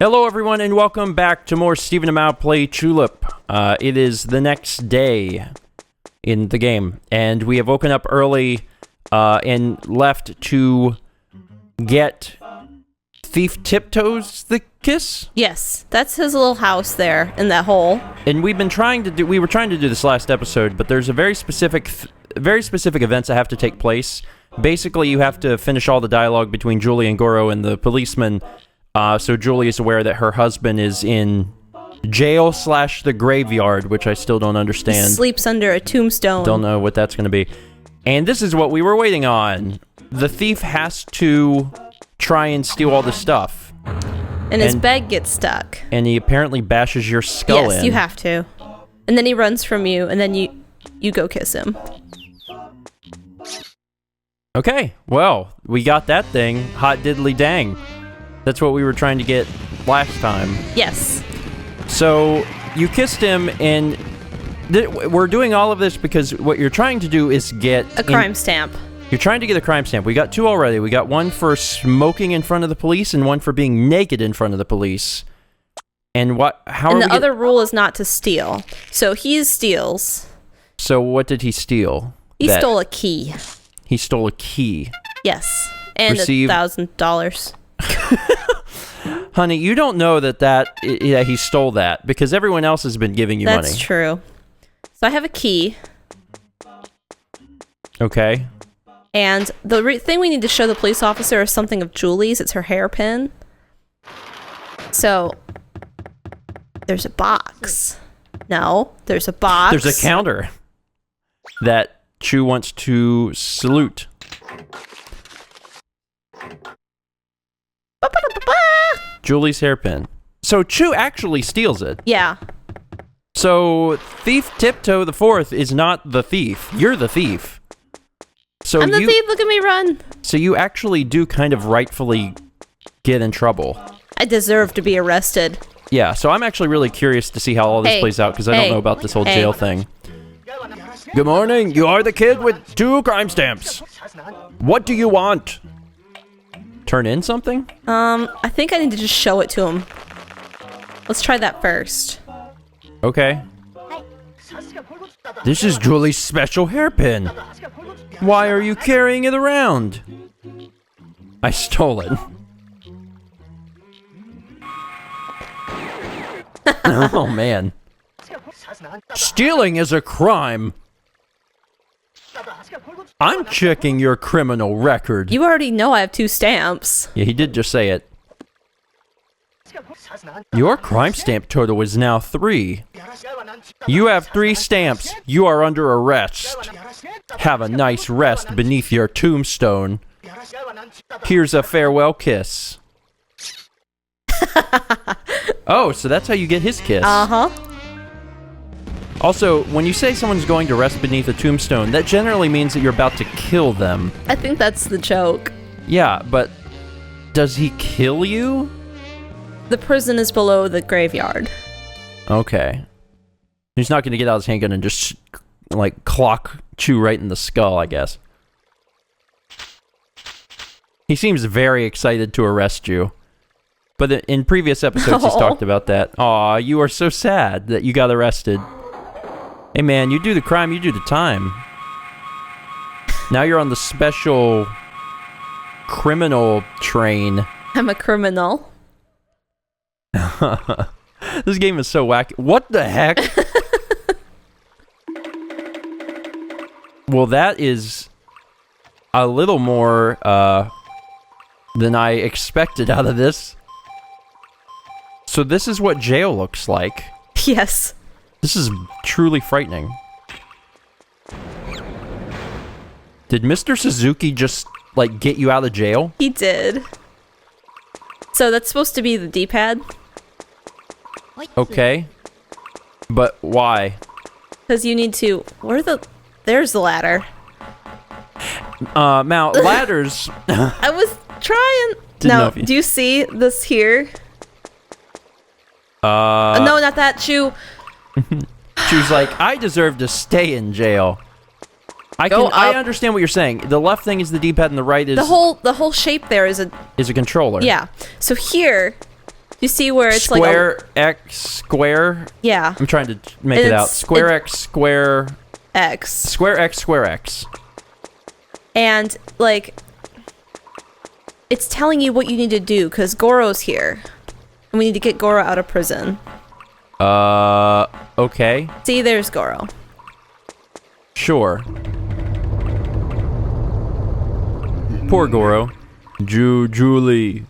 Hello, everyone, and welcome back to more StephenPlays Chulip. It is the next day in the game, and we have woken up early and left to get Thief Tiptoes the kiss. Yes, that's his little house there in that hole. And we were trying to do this last episode, but there's a very specific events that have to take place. Basically, you have to finish all the dialogue between Julie and Goro and the policeman. So Julie is aware that her husband is in jail / the graveyard, which I still don't understand. He sleeps under a tombstone. Don't know what that's going to be. And this is what we were waiting on. The thief has to try and steal all the stuff. And his bed gets stuck. And he apparently bashes your skull in. Yes, you have to. And then he runs from you, and then you go kiss him. Okay, well, we got that thing. Hot diddly dang. That's what we were trying to get last time. Yes. So, you kissed him, and we're doing all of this because what you're trying to do is get... a crime stamp. You're trying to get a crime stamp. We got 2 already. We got one for smoking in front of the police and one for being naked in front of the police. And the other rule is not to steal. So he steals. So what did he steal? He stole a key. He stole a key. Yes. And $1,000. Honey, you don't know that he stole that because everyone else has been giving you money. That's true. So I have a key. Okay. And the thing we need to show the police officer is something of Julie's. It's her hairpin. So there's a box. No, there's a box. There's a counter that Chu wants to salute. Julie's hairpin. So Chu actually steals it. Yeah. So Thief Tiptoe the Fourth is not the thief. You're the thief. So I'm the thief. Look at me run. So you actually do kind of rightfully get in trouble. I deserve to be arrested. Yeah. So I'm actually really curious to see how all this plays out because I don't know about this whole jail thing. Good morning. You are the kid with 2 crime stamps. What do you want? Turn in something? I think I need to just show it to him. Let's try that first. Okay. This is Julie's special hairpin. Why are you carrying it around? I stole it. Oh, man. Stealing is a crime. I'm checking your criminal record. You already know I have 2 stamps. Yeah, he did just say it. Your crime stamp total is now 3. You have 3 stamps. You are under arrest. Have a nice rest beneath your tombstone. Here's a farewell kiss. Oh, so that's how you get his kiss. Uh-huh. Also, when you say someone's going to rest beneath a tombstone, that generally means that you're about to kill them. I think that's the joke. Yeah, but does he kill you? The prison is below the graveyard. Okay. He's not going to get out his handgun and just, like, clock Chu right in the skull, I guess. He seems very excited to arrest you. But in previous episodes, he's talked about that. Aw, you are so sad that you got arrested. Hey man, you do the crime, you do the time. Now you're on the special criminal train. I'm a criminal. This game is so wacky. What the heck? Well, that is a little more than I expected out of this. So this is what jail looks like. Yes. This is truly frightening. Did Mr. Suzuki just, like, get you out of jail? He did. So that's supposed to be the D-pad. Okay. But why? Because you need to... There's the ladder. Now, ladders... I was trying... Do you see this here? No, not that. Chu. She was like, I deserve to stay in jail. I understand what you're saying. The left thing is the D-pad and the right is... The whole shape there is a controller. Yeah. So here, You see where it's square X square? Yeah. I'm trying to make it out. Square X square X. Square X square X. And, like, it's telling you what you need to do, because Goro's here. And we need to get Goro out of prison. Okay. See, there's Goro. Sure. Poor Goro. Julie.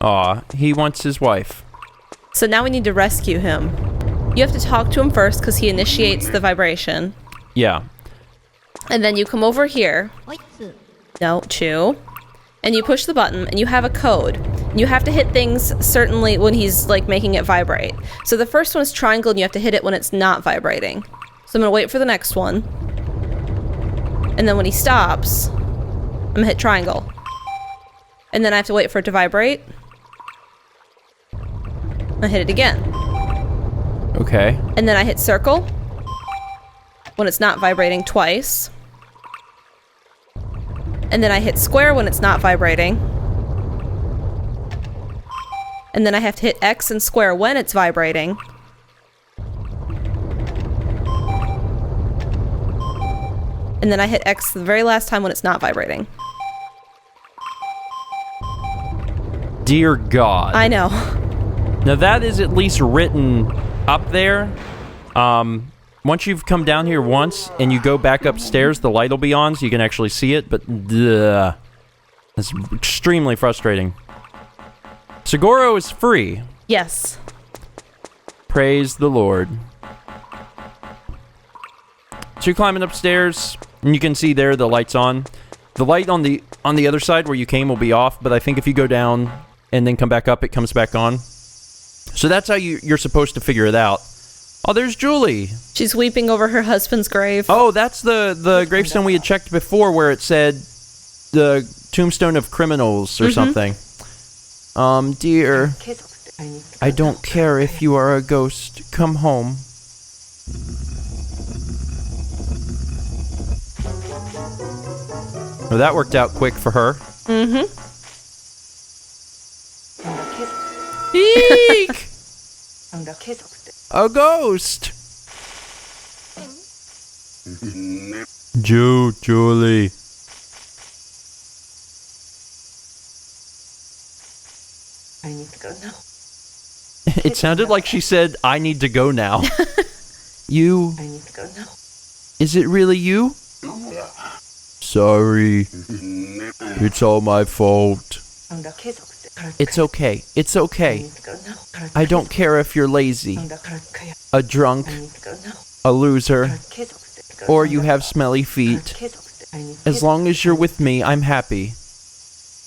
Aw, he wants his wife. So now we need to rescue him. You have to talk to him first, because he initiates the vibration. Yeah. And then you come over here. No, Chew. And you push the button, and you have a code. And you have to hit things certainly when he's, like, making it vibrate. So the first one is triangle, and you have to hit it when it's not vibrating. So I'm gonna wait for the next one. And then when he stops, I'm gonna hit triangle. And then I have to wait for it to vibrate. I hit it again. Okay. And then I hit circle when it's not vibrating twice. And then I hit square when it's not vibrating. And then I have to hit X and square when it's vibrating. And then I hit X the very last time when it's not vibrating. Dear God. I know. Now that is at least written up there. Once you've come down here once and you go back upstairs, the light will be on so you can actually see it, but it's extremely frustrating. Goro is free. Yes. Praise the Lord. So you're climbing upstairs, and you can see there the light's on. The light on the other side where you came will be off, but I think if you go down and then come back up, it comes back on. So that's how you're supposed to figure it out. Oh, there's Julie. She's weeping over her husband's grave. Oh, that's the gravestone we had checked before where it said the tombstone of criminals or something. Dear, I don't care if you are a ghost. Come home. Well, that worked out quick for her. Mm-hmm. Eek! A ghost! Julie. I need to go now. It sounded like she said, I need to go now. You? I need to go now. Is it really you? Sorry. It's all my fault. It's okay. It's okay. I don't care if you're lazy, a drunk, a loser, or you have smelly feet. As long as you're with me, I'm happy.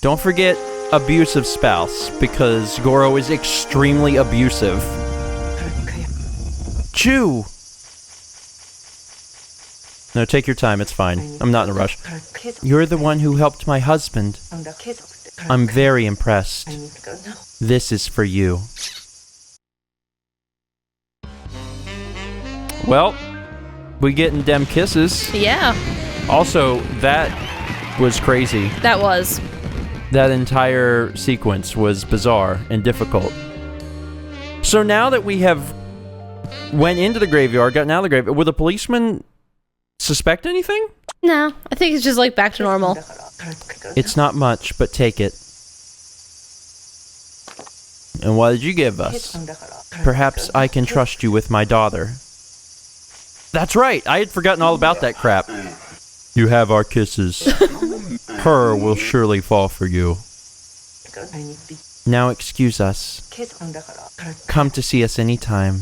Don't forget abusive spouse, because Goro is extremely abusive. Chew! No, take your time, it's fine. I'm not in a rush. You're the one who helped my husband. I'm very impressed. This is for you. Well, we getting dem kisses. Yeah. Also, that was crazy. That was. That entire sequence was bizarre and difficult. So now that we have went into the graveyard, gotten out of the graveyard, will the policeman suspect anything? No, I think it's just like back to normal. It's not much, but take it. And what did you give us? Perhaps I can trust you with my daughter. That's right, I had forgotten all about that crap. You have our kisses. Her will surely fall for you. Now excuse us. Come to see us anytime.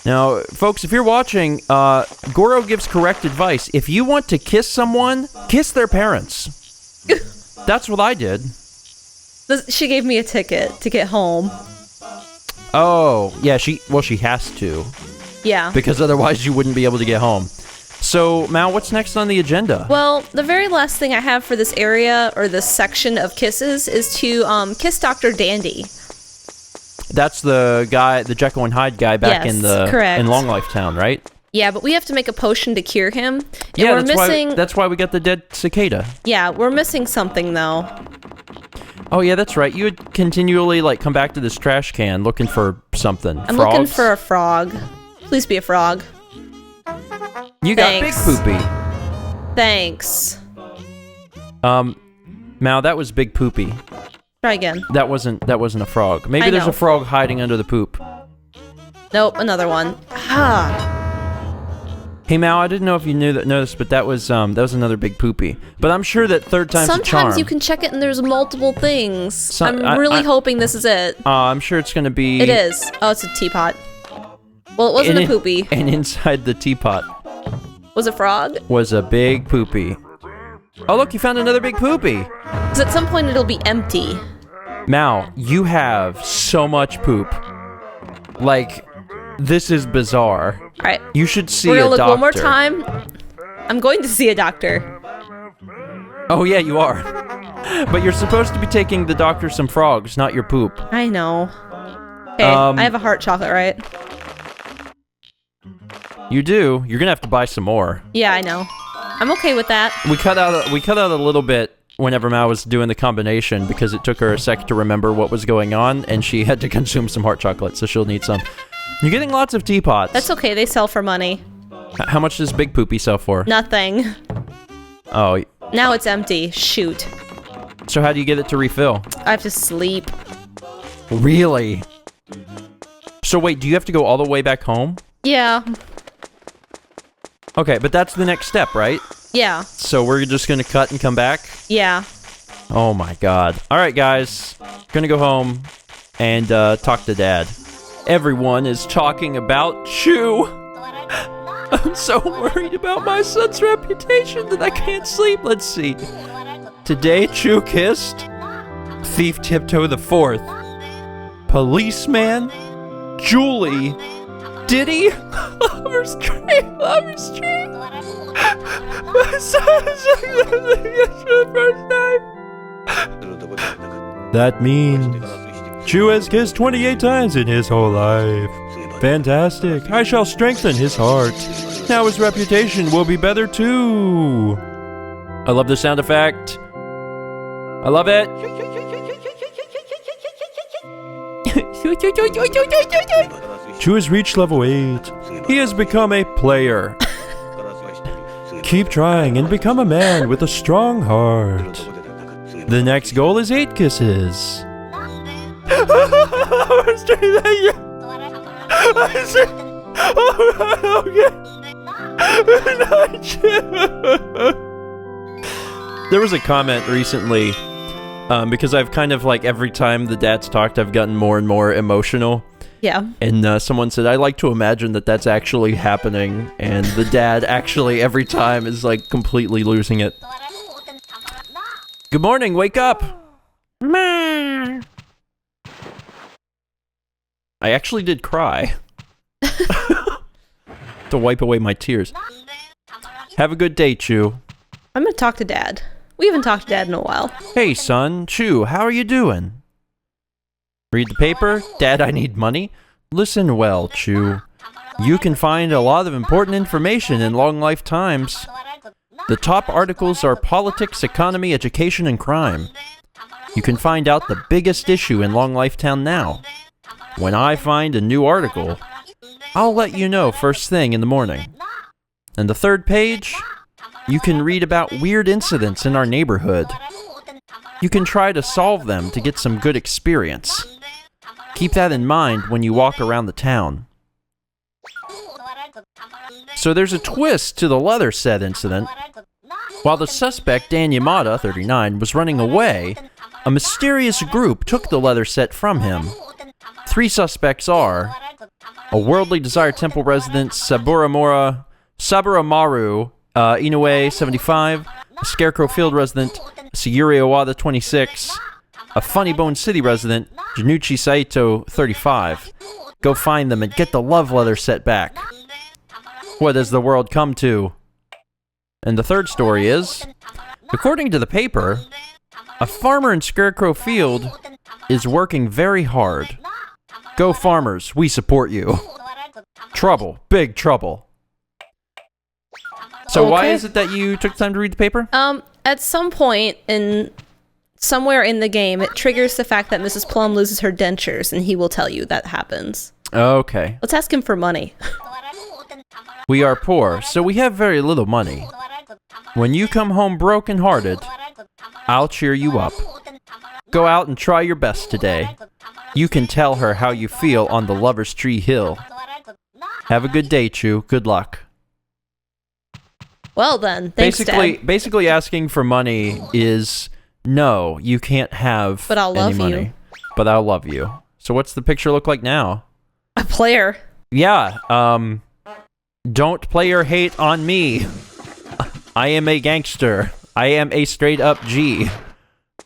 Now, folks, if you're watching, Goro gives correct advice. If you want to kiss someone, kiss their parents. That's what I did. She gave me a ticket to get home. Oh, yeah, she has to. Yeah. Because otherwise you wouldn't be able to get home. So, Mal, what's next on the agenda? Well, the very last thing I have for this area, or this section of kisses, is to kiss Dr. Dandy. That's the guy, the Jekyll and Hyde guy back in Long Life Town, right? Yeah, but we have to make a potion to cure him. And yeah, that's why we got the dead cicada. Yeah, we're missing something, though. Oh yeah, that's right. You would continually like come back to this trash can looking for something. I'm looking for a frog. Please be a frog. You got Big Thanks. Poopy. Thanks. Mal, that was Big Poopy. Try again. That wasn't a frog. Maybe I there's know. a frog hiding under the poop. Nope, another one. Ah. Hey Mal, I didn't know if you noticed, but that was another Big Poopy. But I'm sure that third time's a charm. Sometimes you can check it and there's multiple things. I'm really hoping this is it. I'm sure it's gonna be. It is. Oh, it's a teapot. Well, it wasn't a poopy. And inside the teapot Was a frog? was a Big Poopy. Oh look, you found another Big Poopy. Because at some point it'll be empty. Mal, you have so much poop. Like, this is bizarre. All right. You should see We're a gonna doctor. look one more time. I'm going to see a doctor. Oh yeah, you are. But you're supposed to be taking the doctor some frogs, not your poop. I know. Okay, I have a heart chocolate, right? You do. You're gonna have to buy some more. Yeah, I know. I'm okay with that. We cut out a little bit whenever Mal was doing the combination because it took her a sec to remember what was going on, and she had to consume some heart chocolate, so she'll need some. You're getting lots of teapots. That's okay. They sell for money. How much does Big Poopy sell for? Nothing. Oh, Now it's empty. Shoot. so how do you get it to refill? I have to sleep. Really? So wait, do you have to go all the way back home? Yeah. Okay, but that's the next step, right? Yeah. So we're just gonna cut and come back? Yeah. Oh my god. Alright guys, gonna go home and talk to Dad. Everyone is talking about Chew. I'm so worried about my son's reputation that I can't sleep. Let's see. Today Chew kissed Thief Tiptoe the Fourth, Policeman, Julie, Diddy, Lover's Tree, Lover's Tree. My son's for the first time. That means Chew has kissed 28 times in his whole life. Fantastic. I shall strengthen his heart. Now his reputation will be better too. I love the sound effect. I love it. Chew has reached level 8. He has become a player. Keep trying and become a man with a strong heart. The next goal is 8 kisses. There was a comment recently, because I've kind of like every time the dads talked, I've gotten more and more emotional. Yeah. And someone said, I like to imagine that that's actually happening, and the dad actually every time is like completely losing it. Good morning, wake up! I actually did cry. To wipe away my tears. Have a good day, Chew. I'm gonna talk to Dad. We haven't talked to Dad in a while. Hey, son. Chew, how are you doing? Read the paper? Dad, I need money. Listen well, Chew. You can find a lot of important information in Long Life Times. The top articles are politics, economy, education, and crime. You can find out the biggest issue in Long Life Town now. When I find a new article, I'll let you know first thing in the morning. And the third page, you can read about weird incidents in our neighborhood. You can try to solve them to get some good experience. Keep that in mind when you walk around the town. So there's a twist to the leather set incident. While the suspect, Dan Yamada, 39, was running away, a mysterious group took the leather set from him. 3 suspects are a Worldly Desire Temple resident, Saburamaru, Inoue, 75, a Scarecrow Field resident, Sayuri Owada, 26, a Funny Bone City resident, Januchi Saito, 35. Go find them and get the love leather set back. What has the world come to? And the third story is, according to the paper, a farmer in Scarecrow Field is working very hard. Go farmers, we support you. Trouble, big trouble. So why is it that you took time to read the paper? At some point in somewhere in the game, it triggers the fact that Mrs. Plum loses her dentures, and he will tell you that happens. Okay. Let's ask him for money. We are poor, so we have very little money. When you come home broken-hearted, I'll cheer you up. Go out and try your best today. You can tell her how you feel on the Lover's Tree Hill. Have a good day, Chu. Good luck. Well then, thanks, Dad. Basically asking for money is, no, you can't have But I'll any love money. you. But I'll love you. So what's the picture look like now? A player. Yeah, don't play your hate on me. I am a gangster. I am a straight up G.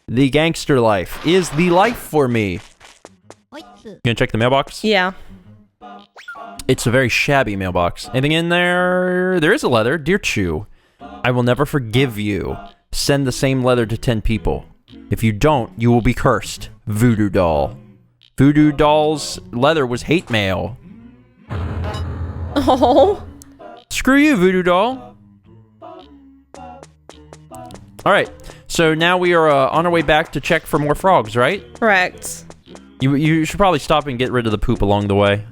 The gangster life is the life for me. You gonna check the mailbox? Yeah. It's a very shabby mailbox. Anything in there? There is a letter. Dear Chu, I will never forgive you. Send the same letter to 10 people. If you don't, you will be cursed. Voodoo Doll. Voodoo Doll's letter was hate mail. Oh. Screw you, Voodoo Doll. Alright, so now we are on our way back to check for more frogs, right? Correct. You should probably stop and get rid of the poop along the way.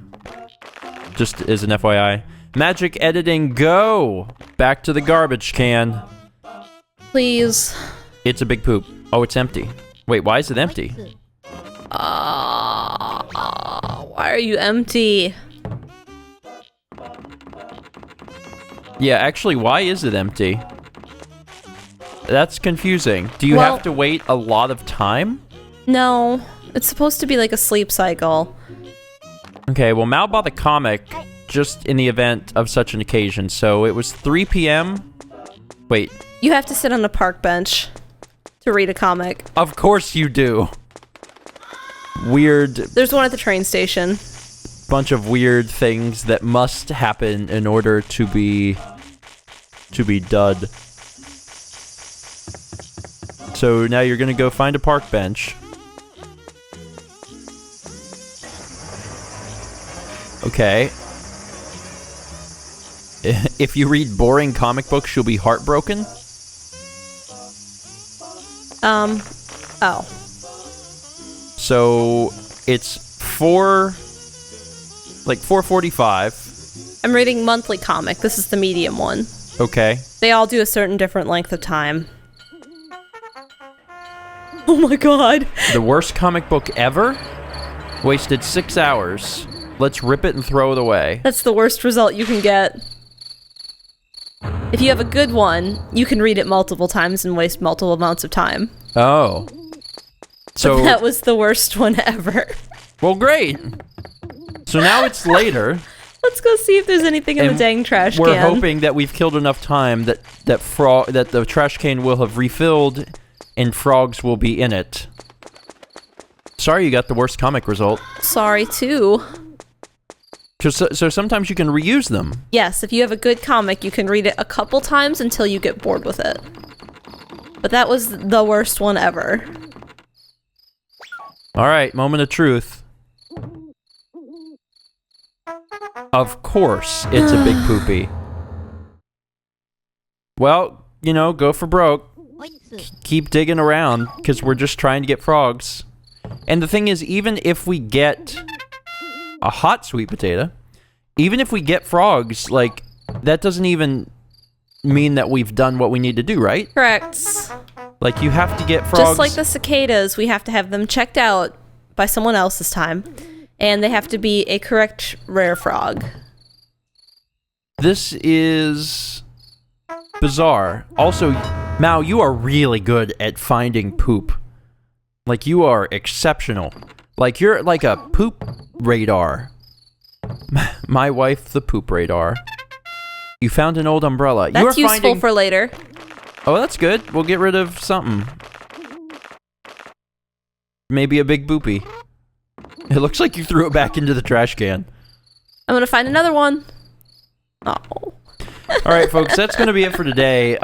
Just as an FYI. Magic editing, go! Back to the garbage can. Please. It's a big poop. Oh, it's empty. Wait, why is it empty? Why are you empty? Yeah, actually, why is it empty? That's confusing. Do you Well- have to wait a lot of time? No. It's supposed to be like a sleep cycle. Okay, well, Mal bought the comic just in the event of such an occasion, so it was 3 p.m. Wait, You have to sit on a park bench to read a comic. of course you do. Weird, There's one at the train station. bunch of weird things that must happen in order to be dud. So now you're gonna go find a park bench. Okay. If you read boring comic books, you'll be heartbroken. Oh. So it's 4:45. I'm reading monthly comic. This is the medium one. Okay. They all do a certain different length of time. Oh my god. The worst comic book ever? Wasted 6 hours. Let's rip it and throw it away. That's the worst result you can get. If you have a good one, you can read it multiple times and waste multiple amounts of time. Oh. So, That was the worst one ever. well, great. So now it's later. Let's go see if there's anything in the And dang trash We're can. hoping that we've killed enough time that the trash can will have refilled and frogs will be in it. Sorry you got the worst comic result. Sorry, too. So sometimes you can reuse them. Yes, if you have a good comic, you can read it a couple times until you get bored with it. But that was the worst one ever. Alright, moment of truth. Of course, it's a big poopy. Well, you know, go for broke. Keep digging around, because we're just trying to get frogs. And the thing is, even if we get a hot sweet potato, even if we get frogs, like, that doesn't even mean that we've done what we need to do, right? Correct. Like, you have to get frogs. Just like the cicadas, we have to have them checked out by someone else this time. And they have to be a correct rare frog. This is bizarre. Also, Mao, you are really good at finding poop. Like, you are exceptional. Like, you're like a poop radar. My wife, the poop radar. You found an old umbrella. That's you are useful for later. Oh, that's good. We'll get rid of something. Maybe a big boopy. It looks like you threw it back into the trash can. I'm gonna find another one. Oh. All right, folks, that's going to be it for today.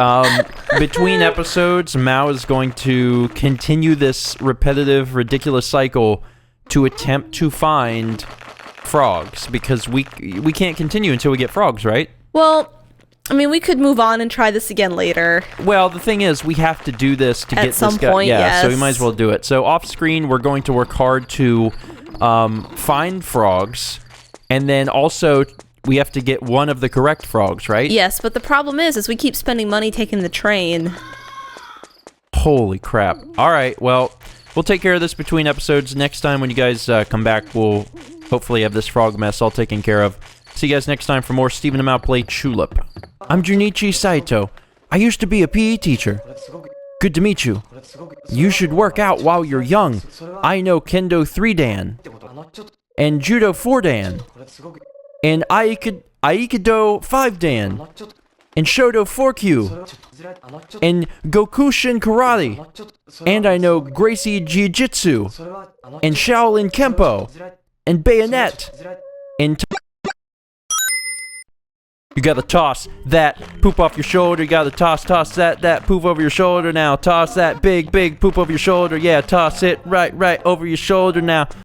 Between episodes, Mao is going to continue this repetitive, ridiculous cycle to attempt to find frogs, because we can't continue until we get frogs, right? Well, I mean, we could move on and try this again later. Well, the thing is, we have to do this to get some this guy. point, Yeah, so we yes. might as well do it. So off screen, we're going to work hard to find frogs, and then also we have to get one of the correct frogs, right? Yes, but the problem is we keep spending money taking the train. Holy crap. All right, well, we'll take care of this between episodes. Next time when you guys come back, we'll hopefully have this frog mess all taken care of. See you guys next time for more StephenPlays Chulip. I'm Junichi Saito. I used to be a PE teacher. Good to meet you. You should work out while you're young. I know Kendo 3 Dan, and Judo 4 Dan, and Aikido 5 Dan, and Shoto 4Q, and Gokushin Karate, and I know Gracie Jiu-Jitsu, and Shaolin Kempo, and Bayonet, and you gotta toss that poop off your shoulder. You gotta toss that poop over your shoulder now. Toss that big poop over your shoulder. Yeah, toss it right over your shoulder now.